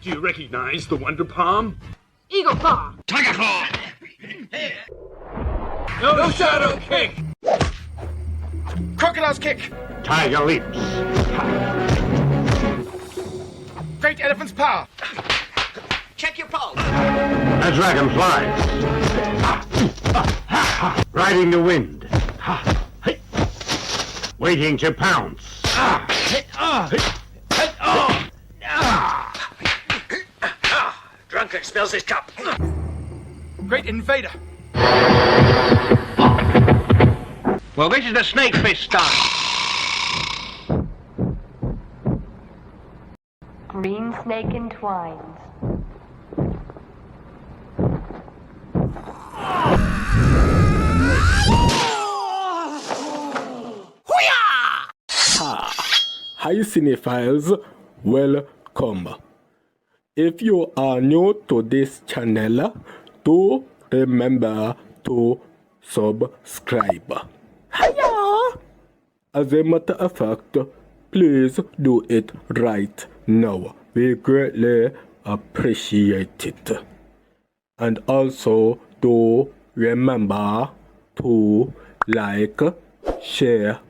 Do you recognize the Wonder Palm? Eagle Claw. Tiger Claw! No Shadow Kick! Crocodile's Kick! Tiger Leaps! Great Elephant's Power! Check your pulse. A dragon flies! Riding the wind! Waiting to pounce! Drunkard spills his cup. Great Invader. Well, which is the snake fish style? Green snake entwines. Hi cinephiles, welcome. If you are new to this channel, do remember to subscribe. Hiya! As a matter of fact, please do it right now. We greatly appreciate it. And also do remember to like, share,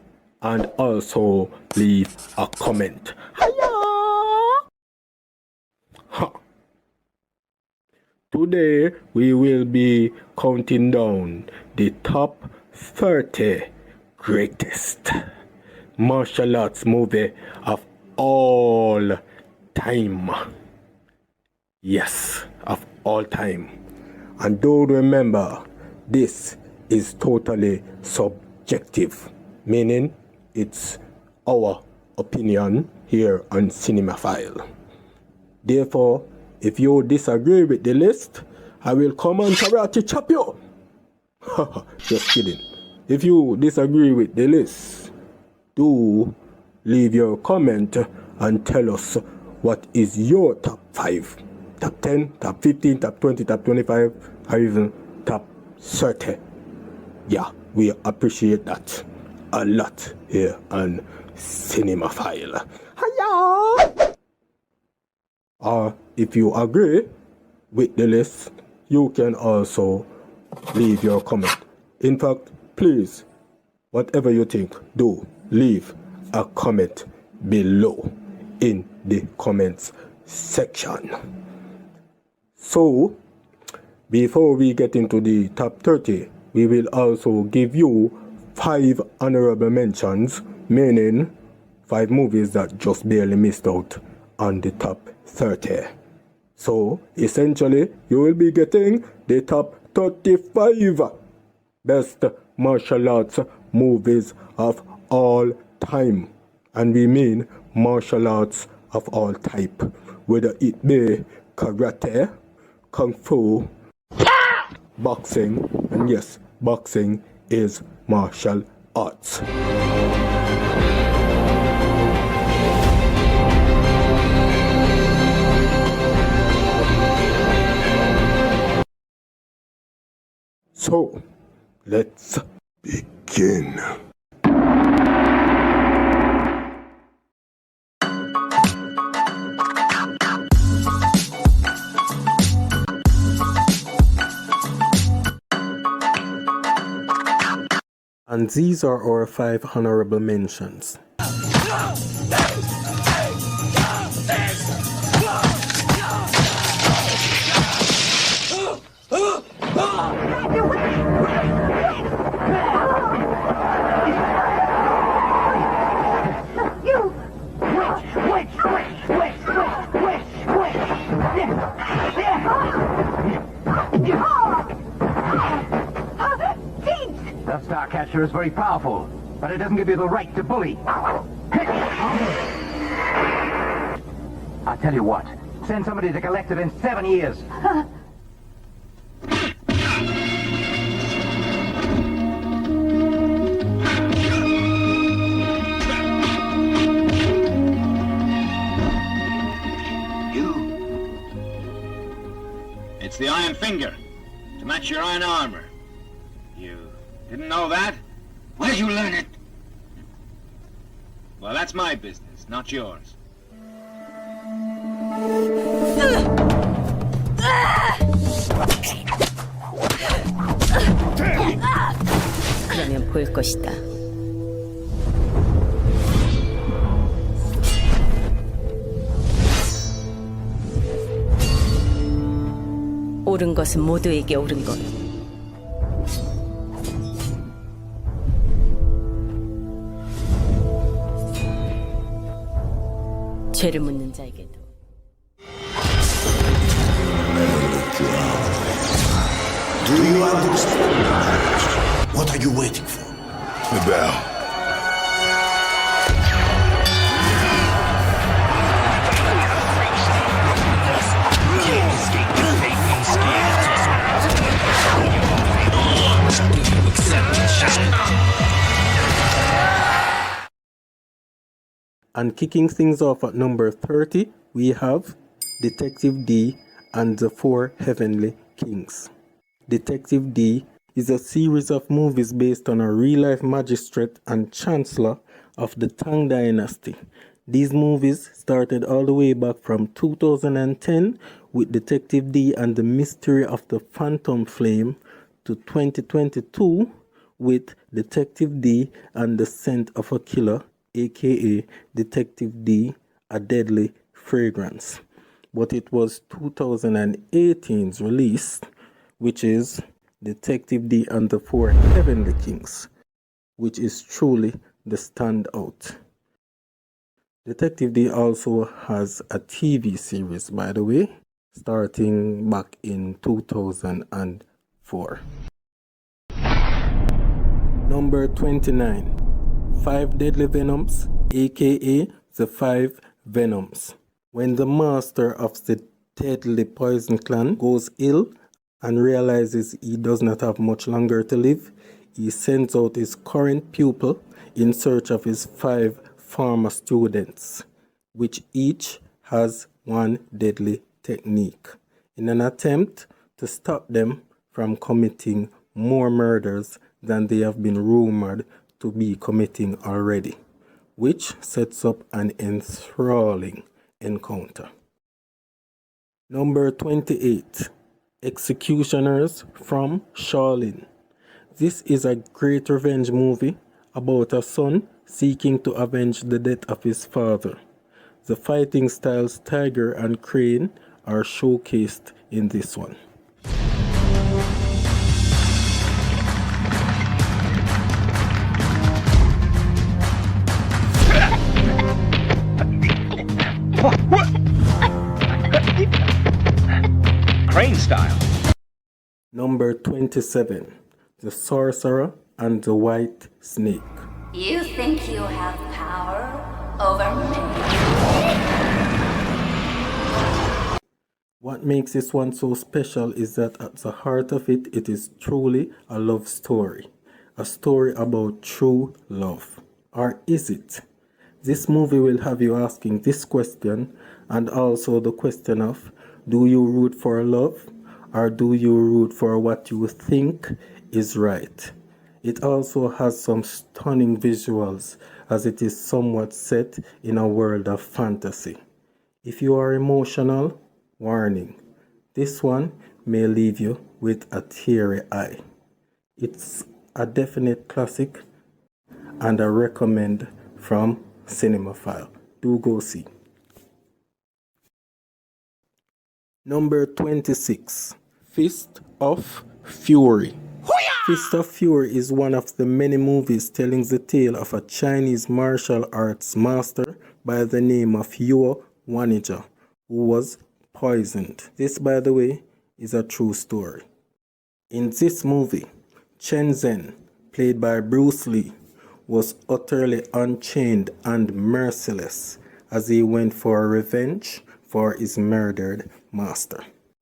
and also leave a comment. Hiya! Ha. Today we will be counting down the top 30 greatest martial arts movie of all time. Yes, of all time. And do remember, this is totally subjective, meaning it's our opinion here on Cinemaphile. Therefore, if you disagree with the list, I will come and karate chop you. Just kidding. If you disagree with the list, do leave your comment and tell us what is your top 5, top 10, top 15, top 20, top 25, or even top 30. Yeah, we appreciate that a lot here on Cinemaphile. Hiya! Or if you agree with the list, you can also leave your comment. In fact, please, whatever you think, do leave a comment below in the comments section. So, before we get into the top 30, we will also give you 5 honorable mentions, meaning 5 movies that just barely missed out on the top 30. So, essentially, you will be getting the top 35 best martial arts movies of all time. And we mean martial arts of all type, whether it be karate, kung fu, boxing, and yes, boxing is martial arts. So, let's begin. And these are our 5 honorable mentions. The Starcatcher is very powerful, but it doesn't give you the right to bully. I'll tell you what, send somebody to collect it in 7 years. It's the iron finger, to match your iron armor. You didn't know that? Where'd you learn it? Well, that's my business, not yours. No! 볼 것이다. 옳은 것은 모두에게 옳은 것. 죄를 묻는 자에게도. Do you understand? What are you waiting for? The bell. And kicking things off at number 30, we have Detective D and the Four Heavenly Kings. Detective D is a series of movies based on a real-life magistrate and chancellor of the Tang Dynasty. These movies started all the way back from 2010 with Detective D and the Mystery of the Phantom Flame to 2022 with Detective D and the Scent of a Killer, aka Detective D, A Deadly Fragrance. But it was 2018's release, which is Detective D and the Four Heavenly Kings, which is truly the standout. Detective D also has a TV series, by the way, starting back in 2004. Number 29, Five Deadly Venoms, aka the Five Venoms. When the master of the deadly poison clan goes ill and realizes he does not have much longer to live, he sends out his current pupil in search of his 5 former students, which each has one deadly technique, in an attempt to stop them from committing more murders than they have been rumored to be committing already, which sets up an enthralling encounter. Number 28, Executioners from Shaolin. This is a great revenge movie about a son seeking to avenge the death of his father. The fighting styles Tiger and Crane are showcased in this one. Crane style. Number 27, The Sorcerer and the White Snake. You think you have power over me? What makes this one so special is that at the heart of it, it is truly a love story. A story about true love. Or is it? This movie will have you asking this question and also the question of, do you root for love or do you root for what you think is right? It also has some stunning visuals as it is somewhat set in a world of fantasy. If you are emotional, warning, this one may leave you with a teary eye. It's a definite classic and a recommend from CINEMAFILE. Do go see. Number 26, Fist of Fury. Fist of Fury is one of the many movies telling the tale of a Chinese martial arts master by the name of Yuo Wanija, who was poisoned. This, by the way, is a true story. In this movie, Chen Zhen, played by Bruce Lee, was utterly unchained and merciless as he went for revenge for his murdered master.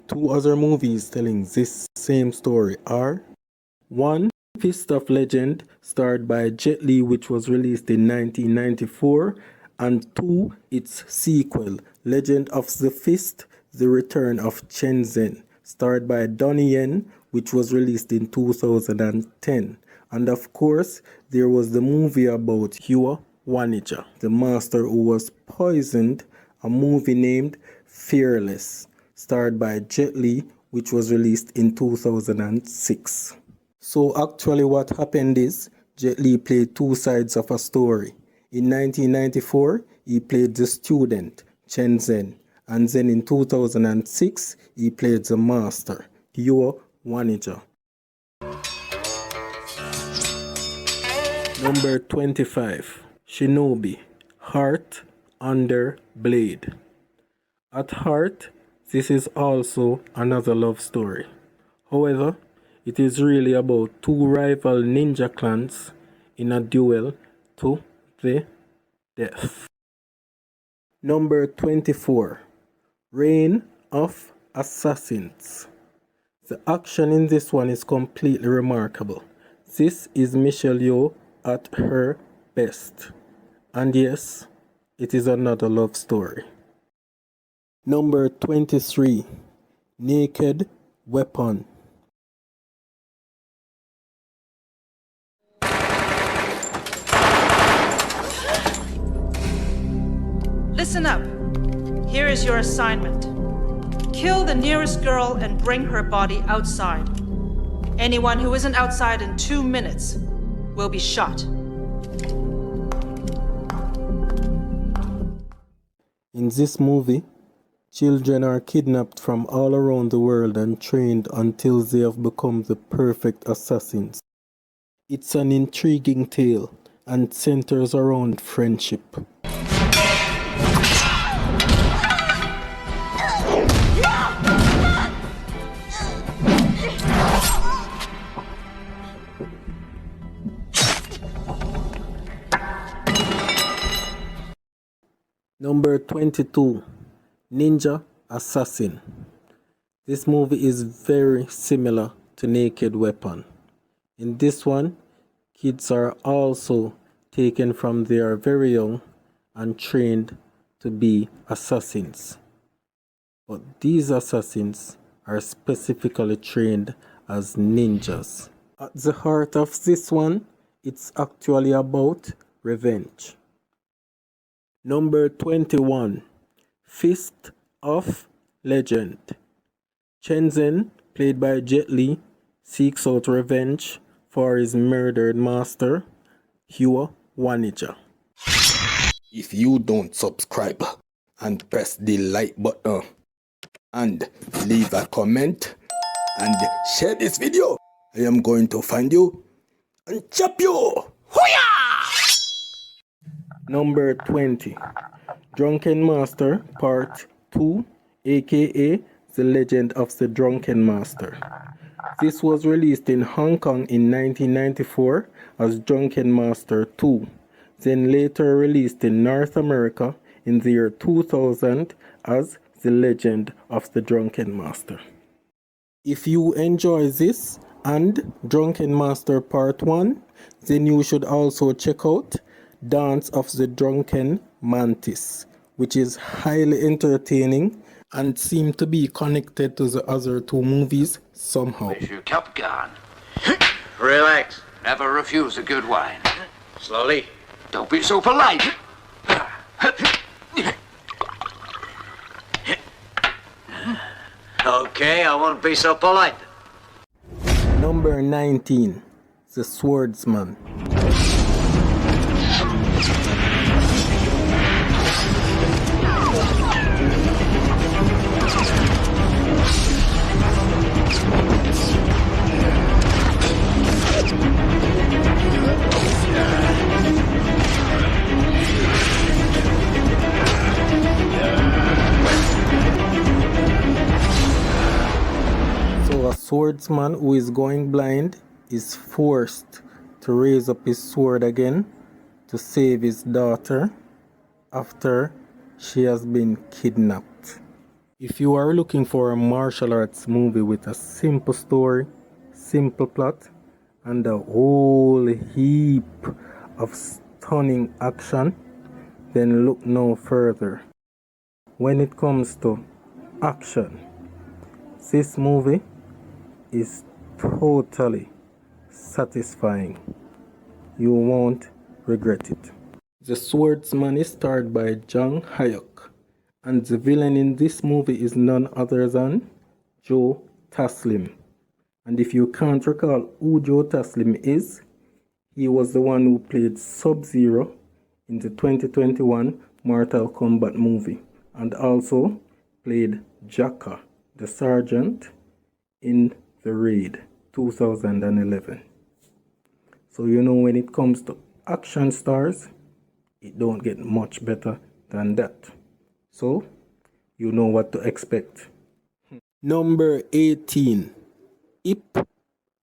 2 other movies telling this same story are 1. Fist of Legend, starred by Jet Li, which was released in 1994, and 2. Its sequel, Legend of the Fist, The Return of Chen Zhen, starred by Donnie Yen, which was released in 2010. And of course, there was the movie about Yuo Wanija, the master who was poisoned, a movie named Fearless, starred by Jet Li, which was released in 2006. So actually what happened is, Jet Li played two sides of a story. In 1994, he played the student, Chen Zhen, and then in 2006, he played the master, Hyo Wanija. Number 25, Shinobi, Heart Under Blade. At heart, this is also another love story. However, it is really about two rival ninja clans in a duel to the death. Number 24, Reign of Assassins. The action in this one is completely remarkable. This is Michelle Yeoh at her best. And yes, it is another love story. Number 23, Naked Weapon. Listen up. Here is your assignment. Kill the nearest girl and bring her body outside. Anyone who isn't outside in 2 minutes will be shot. In this movie, children are kidnapped from all around the world and trained until they have become the perfect assassins. It's an intriguing tale and centers around friendship. Number 22, Ninja Assassin. This movie is very similar to Naked Weapon. In this one, kids are also taken from they are very young and trained to be assassins. But these assassins are specifically trained as ninjas. At the heart of this one, it's actually about revenge. Number 21, Fist of Legend. Chen Zhen, played by Jet Li, seeks out revenge for his murdered master, Hyo Wanija. If you don't subscribe and press the like button and leave a comment and share this video, I am going to find you and chop you. Hoo-yah! Number 20, Drunken Master Part 2, aka The Legend of the Drunken Master. This was released in Hong Kong in 1994 as Drunken Master 2, then later released in North America in the year 2000 as The Legend of the Drunken Master. If you enjoy this and Drunken Master Part 1, then you should also check out Dance of the Drunken Mantis, which is highly entertaining and seemed to be connected to the other two movies somehow. Where's your cup gone? Relax. Never refuse a good wine. Slowly. Don't be so polite. Okay, I won't be so polite. Number 19, The Swordsman. So a swordsman who is going blind is forced to raise up his sword again to save his daughter after she has been kidnapped. If you are looking for a martial arts movie with a simple story, simple plot, and a whole heap of stunning action, then look no further. When it comes to action, this movie is totally satisfying. You won't regret it. The Swordsman is starred by Jang Hyuk, and the villain in this movie is none other than Joe Taslim. And if you can't recall who Joe Taslim is, He was the one who played Sub-Zero in the 2021 Mortal Kombat movie and also played Jaka, the Sergeant, in The Raid 2011. So you know, when it comes to action stars, it don't get much better than that. So you know what to expect. Number 18, Ip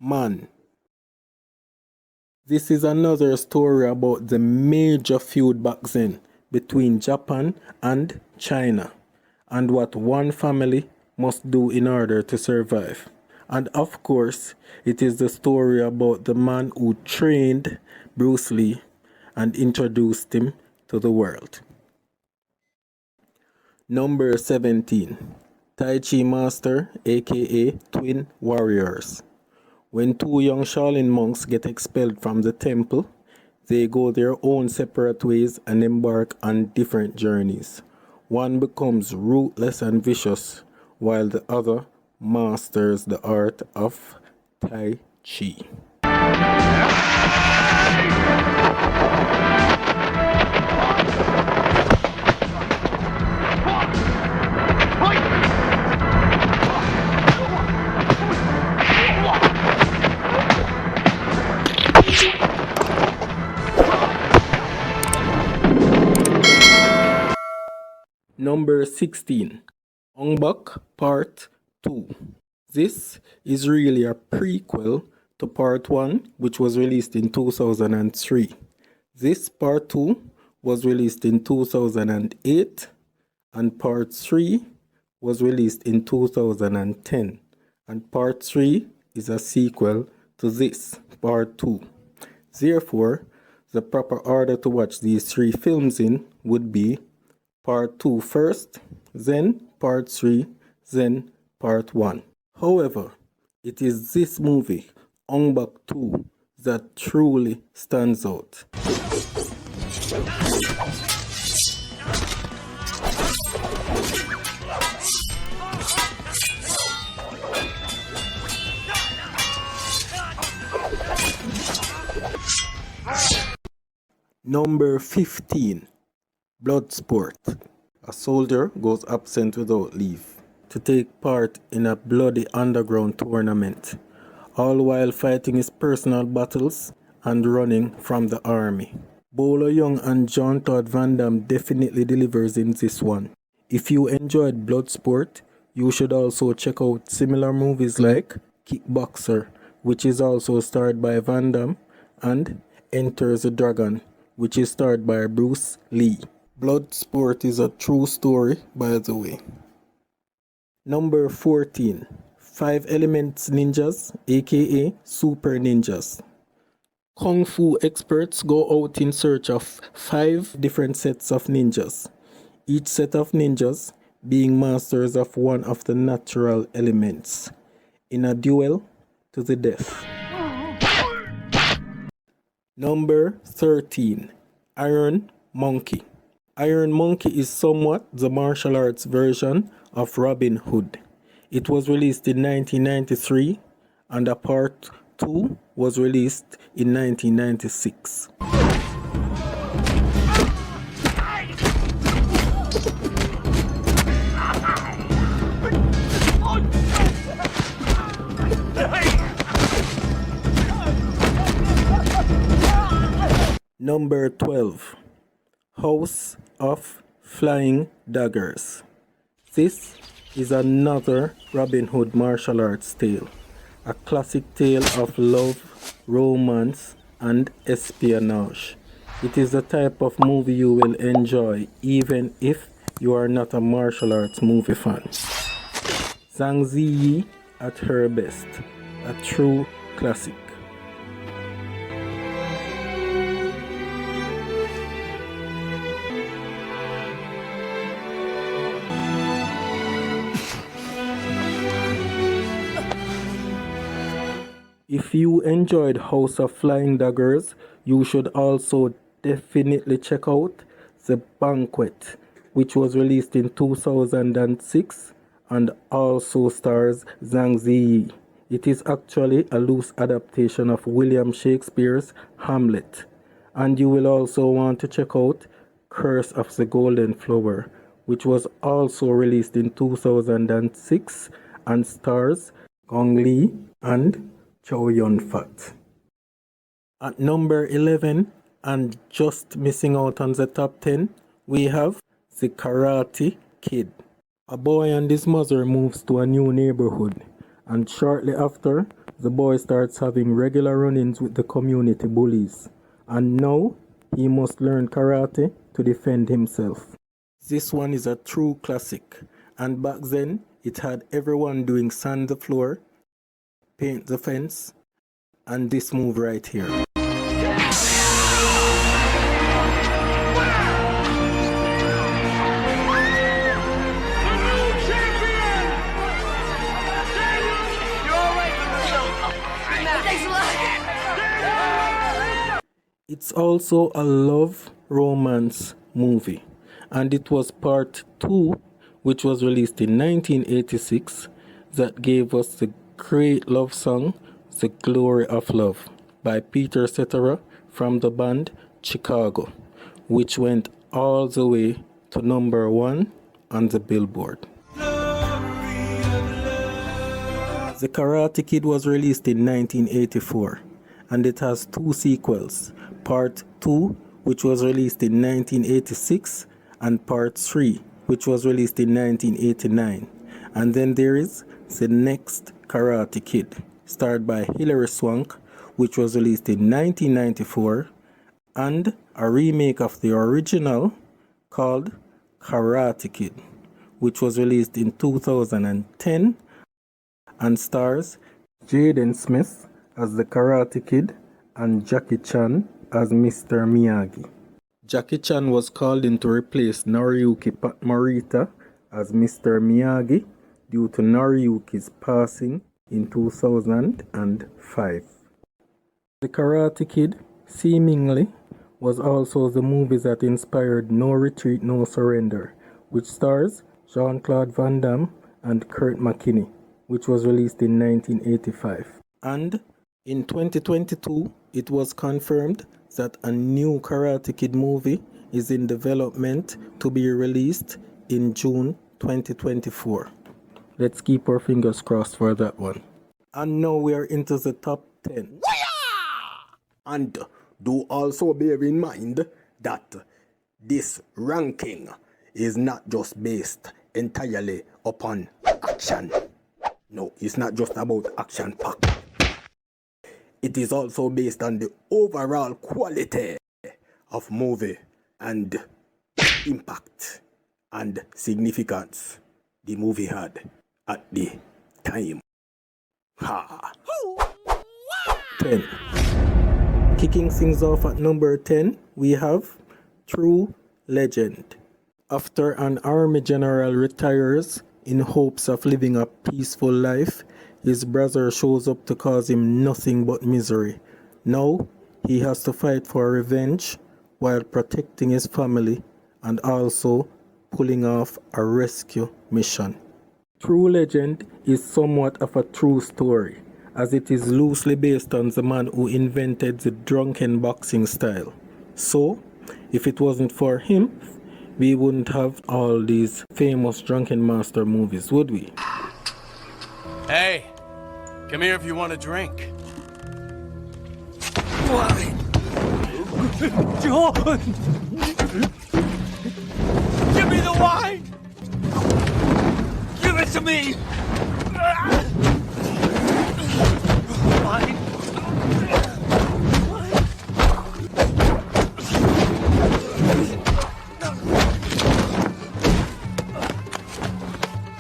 Man. This is another story about the major feud back then between Japan and China and what one family must do in order to survive. And of course, it is the story about the man who trained Bruce Lee and introduced him to the world. Number 17, Tai Chi Master, aka Twin Warriors. When two young Shaolin monks get expelled from the temple, they go their own separate ways and embark on different journeys. One becomes ruthless and vicious, while the other masters the art of Tai Chi. Number 16, Ong Bak Part 2. This is really a prequel to Part 1, which was released in 2003. This Part 2 was released in 2008, and Part 3 was released in 2010. And Part 3 is a sequel to this, Part 2. Therefore, the proper order to watch these three films in would be Part 2 first, then Part 3, then Part 1. However, it is this movie, Ong Bak 2, that truly stands out. Number 15, Bloodsport. A soldier goes absent without leave to take part in a bloody underground tournament, all while fighting his personal battles and running from the army. Bolo Young and Jean-Claude Van Damme definitely delivers in this one. If you enjoyed Bloodsport, you should also check out similar movies like Kickboxer, which is also starred by Van Damme, and Enter the Dragon, which is starred by Bruce Lee. Bloodsport is a true story, by the way. Number 14, 5 Elements Ninjas, aka Super Ninjas. Kung Fu experts go out in search of 5 different sets of ninjas, each set of ninjas being masters of one of the natural elements, in a duel to the death. Number 13, Iron Monkey. Iron Monkey is somewhat the martial arts version of Robin Hood. It was released in 1993 and a part 2 was released in 1996. Number 12, House of Flying Daggers. This is another Robin Hood martial arts tale, a classic tale of love, romance, and espionage. It is the type of movie you will enjoy even if you are not a martial arts movie fan. Zhang Ziyi at her best, a true classic. If you enjoyed House of Flying Daggers, you should also definitely check out The Banquet, which was released in 2006 and also stars Zhang Ziyi. It is actually a loose adaptation of William Shakespeare's Hamlet. And you will also want to check out Curse of the Golden Flower, which was also released in 2006 and stars Gong Li and Chow Yun-fat. At number 11, and just missing out on the top 10, we have The Karate Kid. A boy and his mother moves to a new neighborhood, and shortly after, the boy starts having regular run-ins with the community bullies, and now he must learn karate to defend himself. This one is a true classic, and back then it had everyone doing sand the floor, paint the fence, and this move right here. It's also a love romance movie, and it was part 2, which was released in 1986, that gave us the great love song The Glory of Love by Peter Cetera from the band Chicago, which went all the way to number 1 on the Billboard. The Karate Kid was released in 1984, and it has 2 sequels, Part 2, which was released in 1986, and Part 3, which was released in 1989. And then there is the next Karate Kid, starred by Hilary Swank, which was released in 1994, and a remake of the original called Karate Kid, which was released in 2010 and stars Jaden Smith as the Karate Kid and Jackie Chan as Mr. Miyagi. Jackie Chan was called in to replace Noriyuki Morita as Mr. Miyagi due to Noriyuki's passing in 2005. The Karate Kid seemingly was also the movie that inspired No Retreat, No Surrender, which stars Jean-Claude Van Damme and Kurt McKinney, which was released in 1985. And in 2022, it was confirmed that a new Karate Kid movie is in development to be released in June 2024. Let's keep our fingers crossed for that one. And now we are into the top 10. And do also bear in mind that this ranking is not just based entirely upon action. No, it's not just about action pack. It is also based on the overall quality of movie and impact and significance the movie had at the time. Ha! 10. Kicking things off at number 10, we have True Legend. After an army general retires in hopes of living a peaceful life, his brother shows up to cause him nothing but misery. Now, he has to fight for revenge while protecting his family and also pulling off a rescue mission. True Legend is somewhat of a true story, as it is loosely based on the man who invented the drunken boxing style. So, if it wasn't for him, we wouldn't have all these famous Drunken Master movies, would we? Hey, come here if you want a drink. Why? John! Give me the wine! Give it to me! Wine?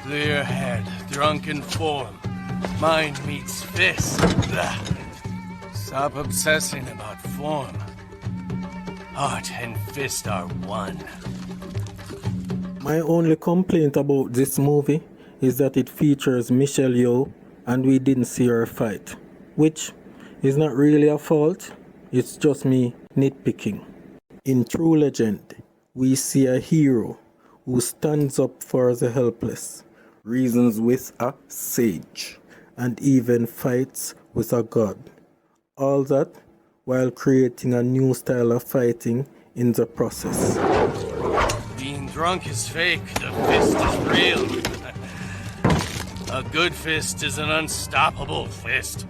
Clear head, drunken form. Mind meets fist. Stop obsessing about form. Heart and fist are one. My only complaint about this movie is that it features Michelle Yeoh and we didn't see her fight, which is not really a fault, it's just me nitpicking. In True Legend, we see a hero who stands up for the helpless, reasons with a sage, and even fights with a god. All that while creating a new style of fighting in the process. Being drunk is fake, the fist is real. A good fist is an unstoppable fist.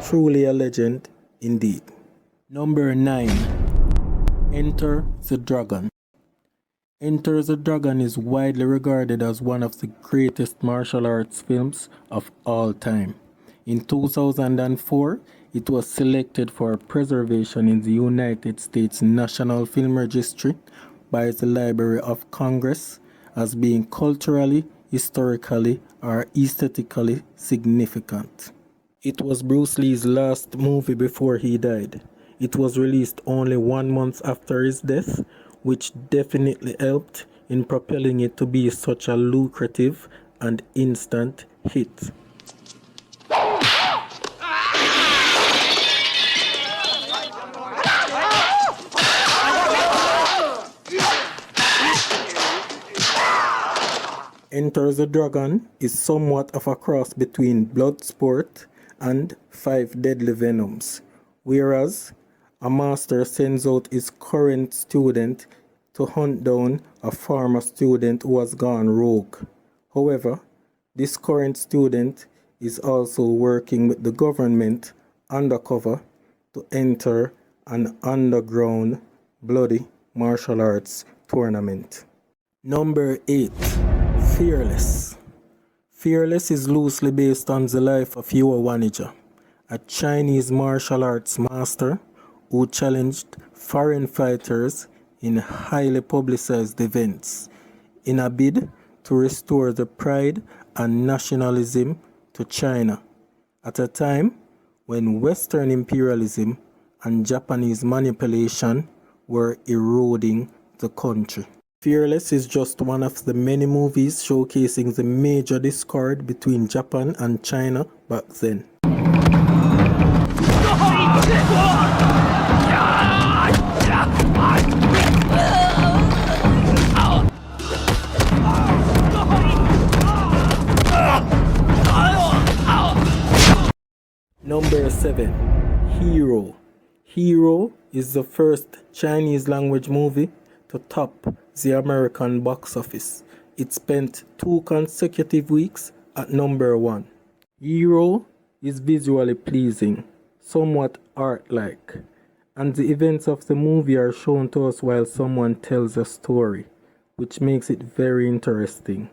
Truly a legend indeed. Number 9. Enter the Dragon. Enter the Dragon is widely regarded as one of the greatest martial arts films of all time. In 2004, it was selected for preservation in the United States National Film Registry by the Library of Congress as being culturally, historically, or aesthetically significant. It was Bruce Lee's last movie before he died. It was released only 1 month after his death, which definitely helped in propelling it to be such a lucrative and instant hit. Enter the Dragon is somewhat of a cross between Bloodsport and Five Deadly Venoms, whereas a master sends out his current student to hunt down a former student who has gone rogue. However, this current student is also working with the government undercover to enter an underground bloody martial arts tournament. Number 8. Fearless. Fearless is loosely based on the life of Yue Wanija, a Chinese martial arts master who challenged foreign fighters in highly publicized events in a bid to restore the pride and nationalism to China at a time when Western imperialism and Japanese manipulation were eroding the country. Fearless is just one of the many movies showcasing the major discord between Japan and China back then. Number 7. Hero. Hero is the first Chinese language movie to top the American box office. It spent 2 consecutive weeks at number 1. Hero is visually pleasing, somewhat art-like, and the events of the movie are shown to us while someone tells a story, which makes it very interesting.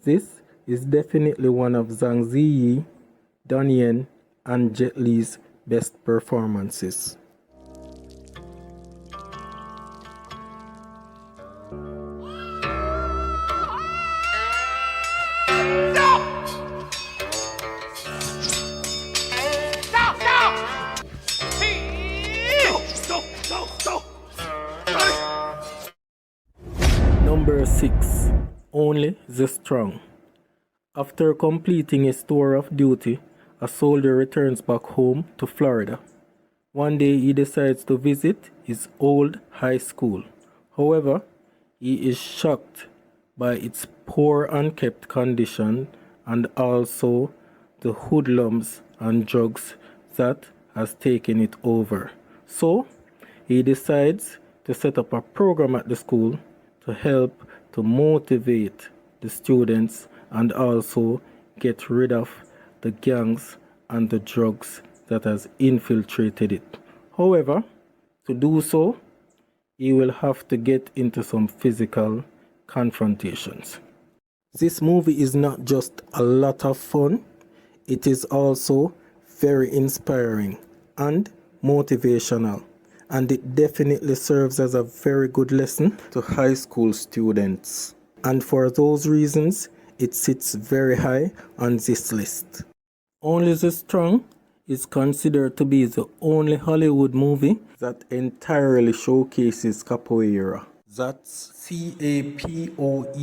This is definitely one of Zhang Ziyi, Donnie Yen, and Jet Li's best performances. Number 6. Only the Strong. After completing his tour of duty, a soldier returns back home to Florida. One day he decides to visit his old high school. However, he is shocked by its poor and kept condition and also the hoodlums and drugs that has taken it over. So, he decides to set up a program at the school to help to motivate the students and also get rid of the gangs and the drugs that has infiltrated it. However, to do so, he will have to get into some physical confrontations. This movie is not just a lot of fun, it is also very inspiring and motivational, and it definitely serves as a very good lesson to high school students. And for those reasons, it sits very high on this list. Only the Strong is considered to be the only Hollywood movie that entirely showcases capoeira. That's Capoeira.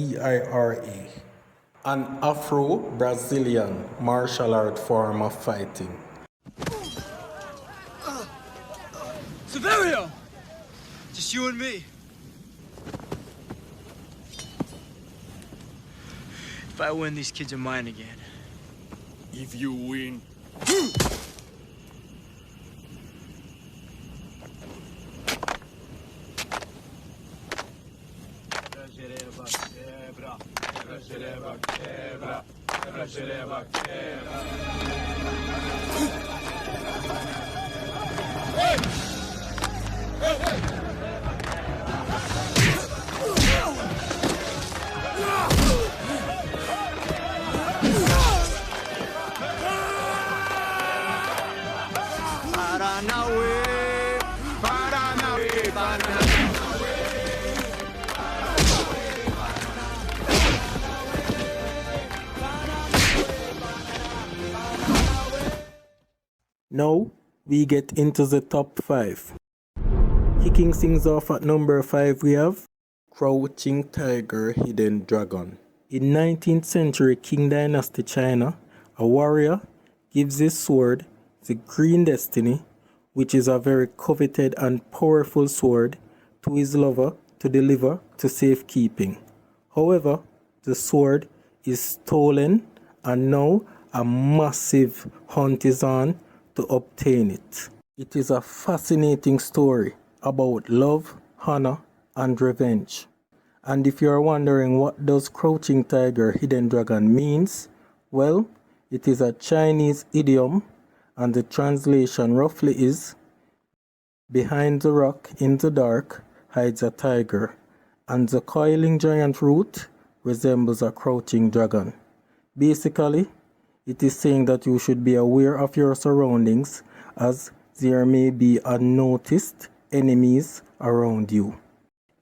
An Afro-Brazilian martial art form of fighting. Severio! Just you and me. If I win, these kids are mine again. If you win. Now we get into the top 5. Kicking things off at number 5 we have Crouching Tiger, Hidden Dragon. In 19th century Qing Dynasty China, a warrior gives his sword, the Green Destiny, which is a very coveted and powerful sword, to his lover to deliver to safekeeping. However, the sword is stolen and now a massive hunt is on to obtain it. It is a fascinating story about love, honor, and revenge. And if you are wondering what does Crouching Tiger, Hidden Dragon means, well, it is a Chinese idiom and the translation roughly is, behind the rock in the dark hides a tiger, and the coiling giant root resembles a crouching dragon. Basically, it is saying that you should be aware of your surroundings as there may be unnoticed enemies around you.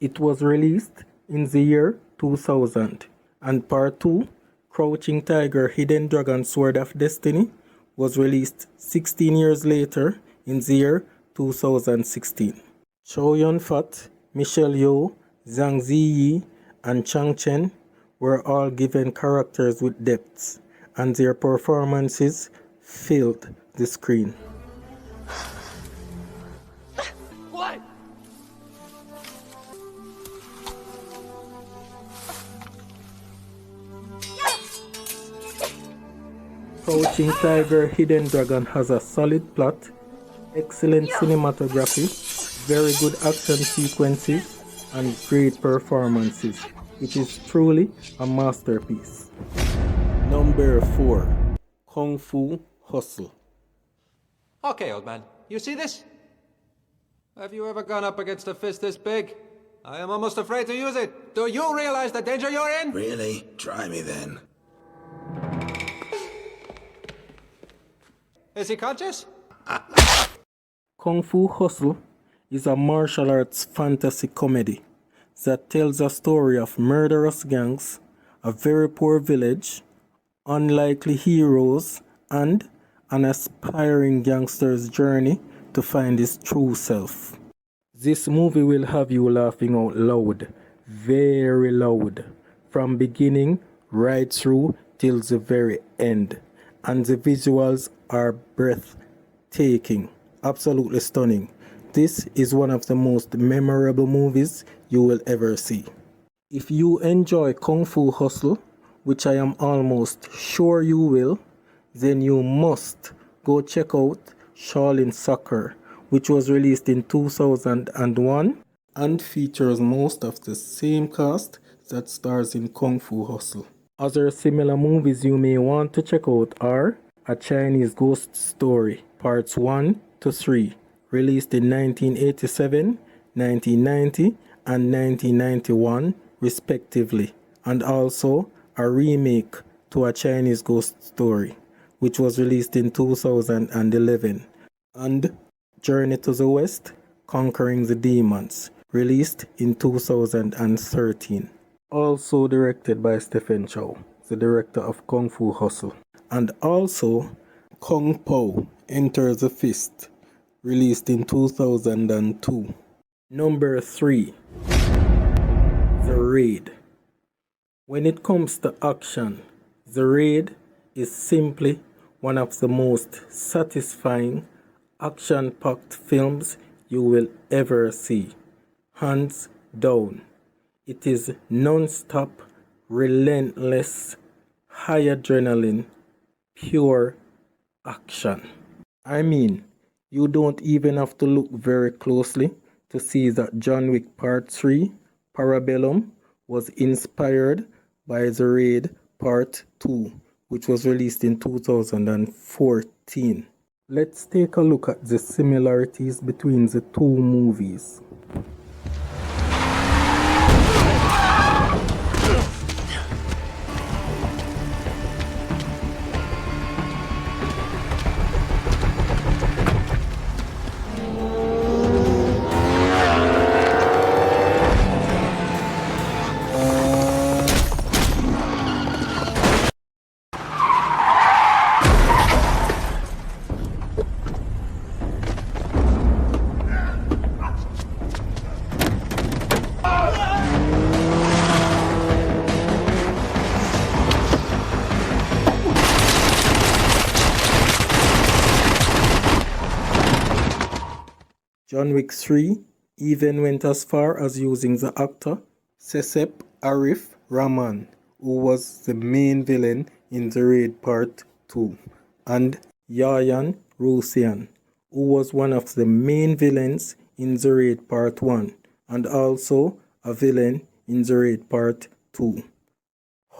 It was released in the year 2000, and part 2, Crouching Tiger, Hidden Dragon, Sword of Destiny, was released 16 years later in the year 2016. Chow Yun-fat, Michelle Yeoh, Zhang Ziyi, and Chang Chen were all given characters with depths, and their performances filled the screen. What? Crouching Tiger, Hidden Dragon has a solid plot, excellent cinematography, very good action sequences, and great performances. It is truly a masterpiece. Number 4. Kung Fu Hustle. Okay, old man, you see this? Have you ever gone up against a fist this big? I am almost afraid to use it. Do you realize the danger you're in? Really? Try me then. Is he conscious? Kung Fu Hustle is a martial arts fantasy comedy that tells a story of murderous gangs, a very poor village, unlikely heroes, and an aspiring gangster's journey to find his true self. This movie will have you laughing out loud, very loud, from beginning right through till the very end. And the visuals are breathtaking, absolutely stunning. This is one of the most memorable movies you will ever see. If you enjoy Kung Fu Hustle, which I am almost sure you will, then you must go check out Shaolin Soccer, which was released in 2001 and features most of the same cast that stars in Kung Fu Hustle. Other similar movies you may want to check out are A Chinese Ghost Story, Parts 1 to 3, released in 1987, 1990, and 1991 respectively, and also a remake to A Chinese Ghost Story, which was released in 2011, and Journey to the West, Conquering the Demons, released in 2013. Also directed by Stephen Chow, the director of Kung Fu Hustle. And also Kung Po Enter the Fist, released in 2002. Number 3. The Raid. When it comes to action, The Raid is simply one of the most satisfying action-packed films you will ever see. Hands down. It is non-stop, relentless, high adrenaline, pure action. I mean, you don't even have to look very closely to see that John Wick Part 3, Parabellum, was inspired by The Raid Part 2, which was released in 2014. Let's take a look at the similarities between the two movies. John Wick 3 even went as far as using the actor Sesep Arif Rahman, who was the main villain in The Raid Part 2, and Yayan Rusian, who was one of the main villains in The Raid Part 1, and also a villain in The Raid Part 2.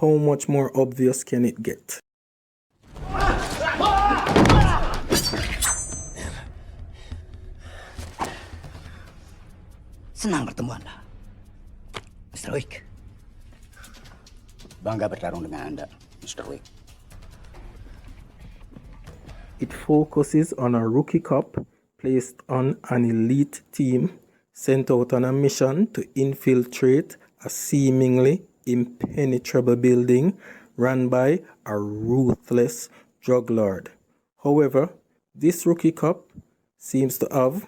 How much more obvious can it get? Senang bertemu Anda, Mr. Wick. Bangga bertarung dengan Anda, Mr. Wick. It focuses on a rookie cop placed on an elite team sent out on a mission to infiltrate a seemingly impenetrable building run by a ruthless drug lord. However, this rookie cop seems to have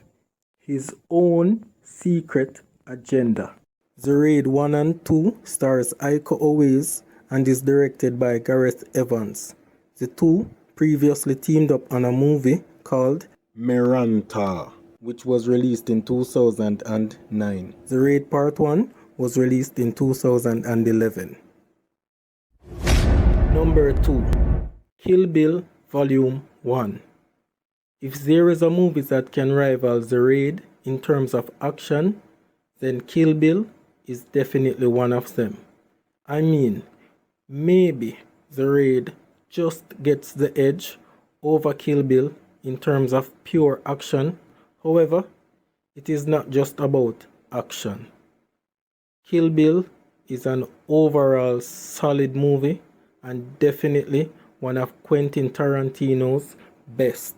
his own secret agenda. The Raid 1 and 2 stars Iko Uwais and is directed by Gareth Evans. The two previously teamed up on a movie called Miranta, which was released in 2009. The Raid Part 1 was released in 2011. Number 2. Kill Bill Volume 1. If there is a movie that can rival The Raid in terms of action, then Kill Bill is definitely one of them. I mean, maybe The Raid just gets the edge over Kill Bill in terms of pure action. However, it is not just about action. Kill Bill is an overall solid movie and definitely one of Quentin Tarantino's best.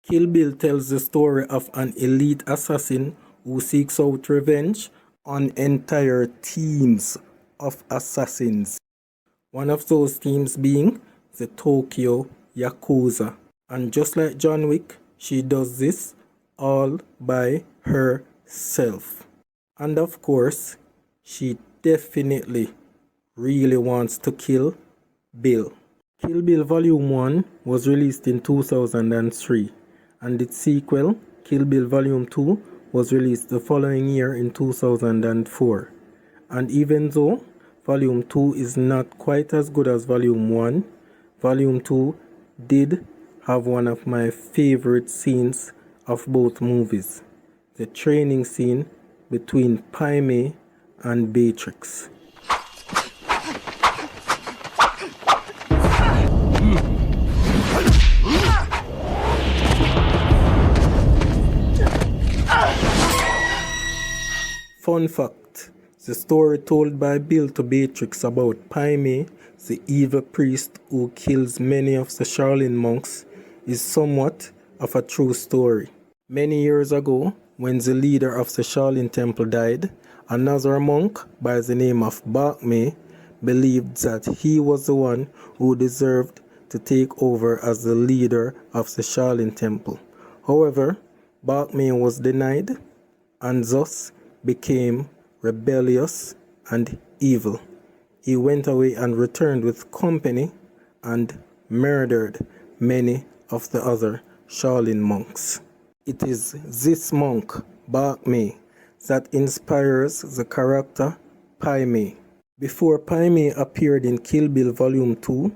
Kill Bill tells the story of an elite assassin who seeks out revenge on entire teams of assassins. One of those teams being the Tokyo Yakuza. And just like John Wick, she does this all by herself. And of course, she definitely really wants to kill Bill. Kill Bill Volume 1 was released in 2003. And its sequel, Kill Bill Volume 2, was released the following year in 2004. And even though Volume 2 is not quite as good as Volume 1, Volume 2 did have one of my favorite scenes of both movies, the training scene between Pai Mei and Beatrix. Fun fact, the story told by Bill to Beatrix about Paimé, the evil priest who kills many of the Shaolin monks, is somewhat of a true story. Many years ago, when the leader of the Shaolin temple died, another monk by the name of Bak Mei believed that he was the one who deserved to take over as the leader of the Shaolin temple. However, Bak Mei was denied and thus became rebellious and evil. He went away and returned with company and murdered many of the other Shaolin monks. It is this monk, Bak Mei, that inspires the character Paimé. Before Paimé appeared in Kill Bill Volume 2,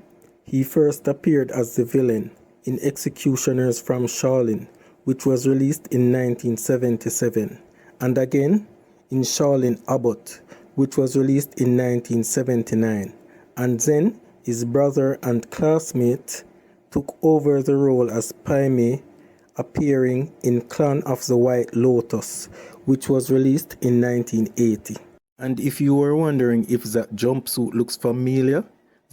he first appeared as the villain in Executioners from Shaolin, which was released in 1977, and again in Shaolin Abbot, which was released in 1979, and then his brother and classmate took over the role as Paimé, appearing in Clan of the White Lotus, which was released in 1980. And if you were wondering if that jumpsuit looks familiar,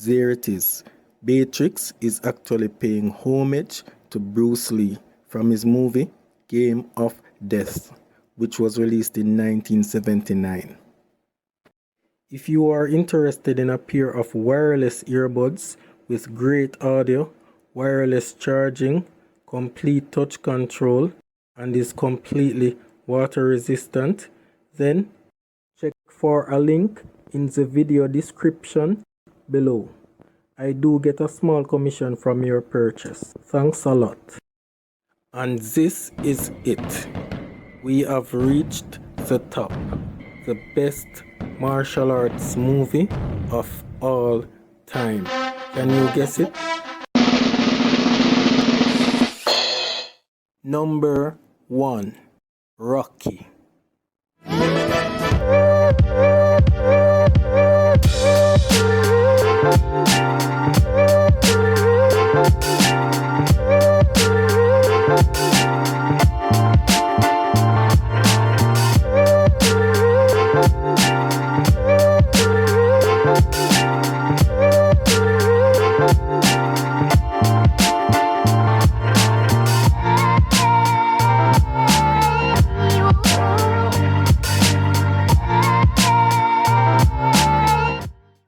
there it is. Beatrix is actually paying homage to Bruce Lee from his movie Game of Death, which was released in 1979. If you are interested in a pair of wireless earbuds with great audio, wireless charging, complete touch control, and is completely water resistant, then check for a link in the video description below. I do get a small commission from your purchase. Thanks a lot. And this is it. We have reached the top. The best martial arts movie of all time. Can you guess it? Number 1, Rocky.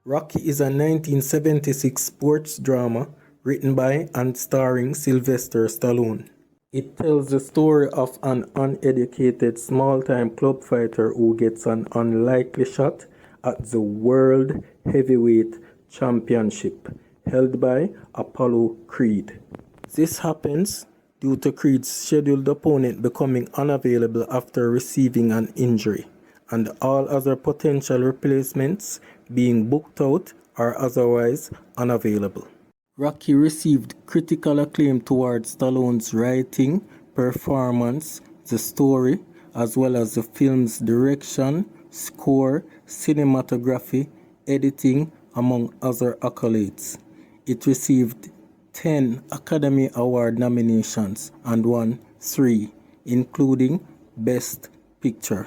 Rocky is a 1976 sports drama written by and starring Sylvester Stallone. It tells the story of an uneducated small-time club fighter who gets an unlikely shot at the World Heavyweight Championship held by Apollo Creed. This happens due to Creed's scheduled opponent becoming unavailable after receiving an injury, and all other potential replacements being booked out or otherwise unavailable. Rocky received critical acclaim towards Stallone's writing, performance, the story, as well as the film's direction, score, cinematography, editing, among other accolades. It received 10 Academy Award nominations and won 3, including Best Picture.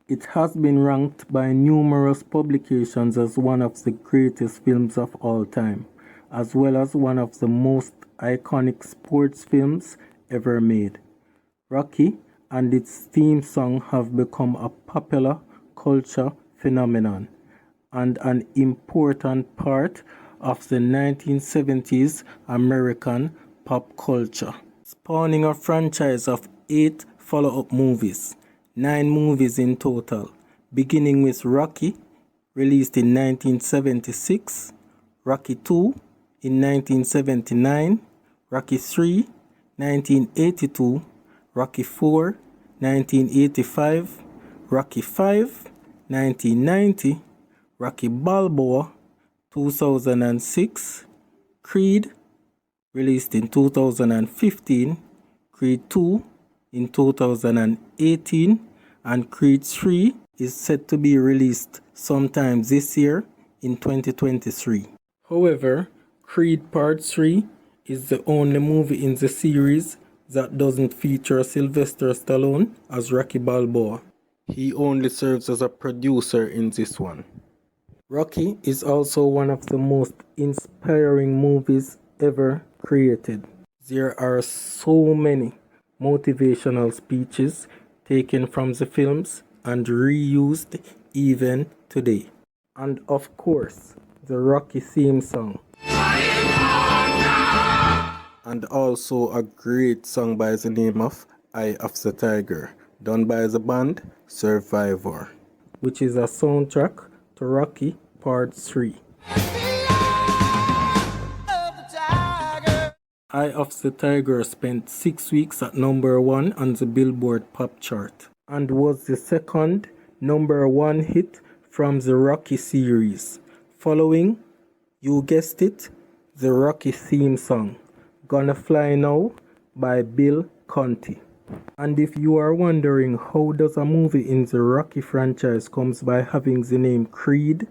It has been ranked by numerous publications as one of the greatest films of all time, as well as one of the most iconic sports films ever made. Rocky and its theme song have become a popular culture phenomenon and an important part of the 1970s American pop culture, spawning a franchise of 8 follow-up movies. 9 movies in total, beginning with Rocky, released in 1976, Rocky 2 in 1979, Rocky 3, 1982, Rocky 4, 1985, Rocky 5, 1990, Rocky Balboa, 2006, Creed, released in 2015, Creed 2 in 2018, and Creed 3 is set to be released sometime this year in 2023. However, Creed Part 3 is the only movie in the series that doesn't feature Sylvester Stallone as Rocky Balboa. He only serves as a producer in this one. Rocky is also one of the most inspiring movies ever created. There are so many motivational speeches taken from the films and reused even today. And of course, the Rocky theme song. And also a great song by the name of Eye of the Tiger, done by the band Survivor, which is a soundtrack to Rocky Part 3. Eye of the Tiger spent 6 weeks at number 1 on the Billboard Pop Chart and was the second number 1 hit from the Rocky series, following, you guessed it, the Rocky theme song, Gonna Fly Now by Bill Conti. And if you are wondering how does a movie in the Rocky franchise comes by having the name Creed,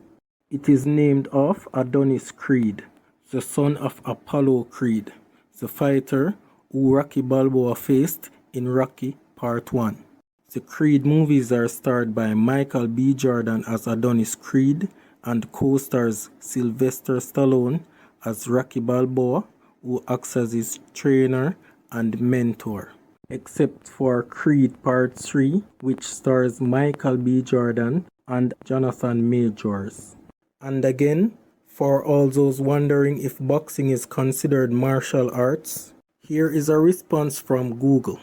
it is named after Adonis Creed, the son of Apollo Creed, the fighter who Rocky Balboa faced in Rocky Part 1. The Creed movies are starred by Michael B. Jordan as Adonis Creed and co-stars Sylvester Stallone as Rocky Balboa, who acts as his trainer and mentor. Except for Creed Part 3, which stars Michael B. Jordan and Jonathan Majors. And again, for all those wondering if boxing is considered martial arts, here is a response from Google.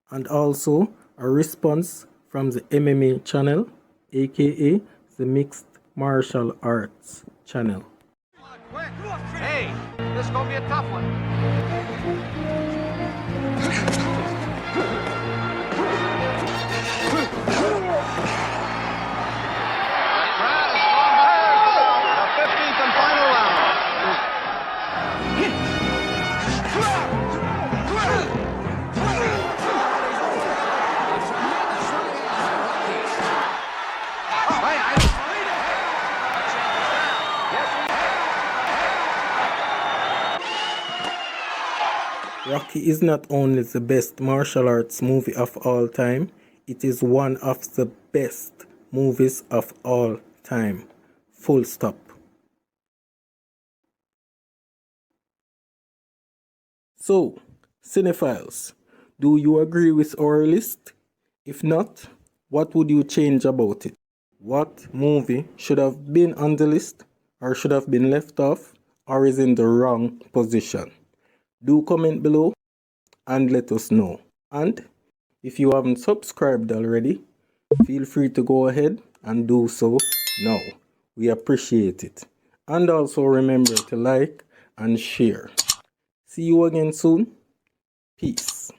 And also a response from the MMA channel, aka the Mixed Martial Arts channel. Hey, this is gonna be a tough one. Rocky is not only the best martial arts movie of all time, it is one of the best movies of all time. Full stop. So, cinephiles, do you agree with our list? If not, what would you change about it? What movie should have been on the list, or should have been left off, or is in the wrong position? Do comment below and let us know. And if you haven't subscribed already, feel free to go ahead and do so now. We appreciate it. And also remember to like and share. See you again soon. Peace.